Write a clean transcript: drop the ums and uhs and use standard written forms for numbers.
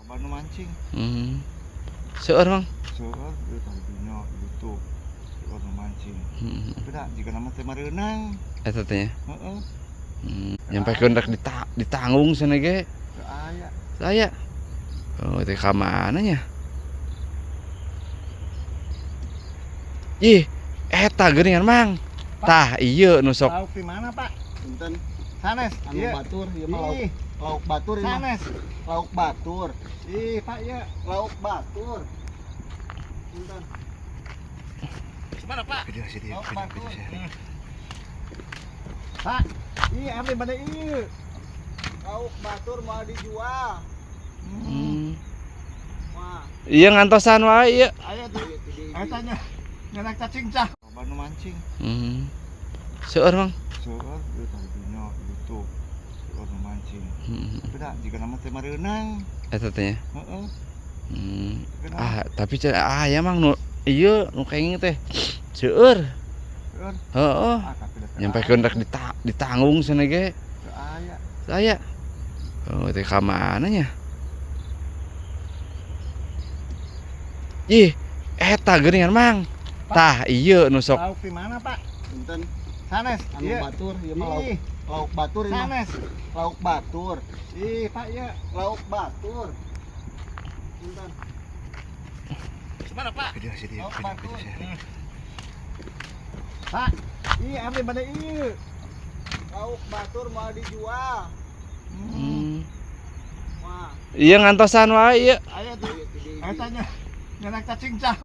Banu mancing. Seueur mang. Seueur ieu tah dunya YouTube. Seueur nu mancing. Tapi da jika nama teh mareunang. Eta teh nya. Heeh. Nyampekeun rek ditanggung cenah ge. Teu aya. Saya. Oh, teh ka mana nya? Ih, eta geuningan mang. Tah ieu nu sok. Lauk di mana, Pak? Punten. Sanes. Anu Ieu. batur, ieu mah Ih, lauk batur ieu mah. sanes. Lauk batur. Ih, Pak ieu. Lauk batur. Punten. Mana, Pak? Video sih dia, Lauk video batur. share. Pak, ih abdi bade ieu. Lauk batur mau dijual. Wah, Iya ngantosan wae ieu. Aya tuh. di Eta nya. Ngenak cacing cah. Banu mancing. Seueur mang. Seueur ieu tah dunya YouTube. Seueur nu mancing. Tapi da jika nama teh mareunang. Eta teh nya. Heeh. Tapi aya mang nu ieu nu kenging teh. Seueur. Seueur. Heeh. Tapi da teu Nyampekeun rek ditanggung cenah ge. teu aya. Saya. Oh, teh ka mana nya? Ih, eta geuningan mang. Tah ieu nu sok. Lauk di mana, Pak? punten. Sanes. Anu Ieu. batur, ieu mah Ih, lauk batur ieu mah. sanes. Lauk batur. Ih, Pak ieu. Lauk batur. Punten. Mana, Pak? Video sih dia, Lauk video batur. share. Pak, ih abdi bade ieu. Lauk batur mau dijual. Wah, Iya ngantosan wae ieu. Aya tuh. di Eta nya. Ngenak cacing cah.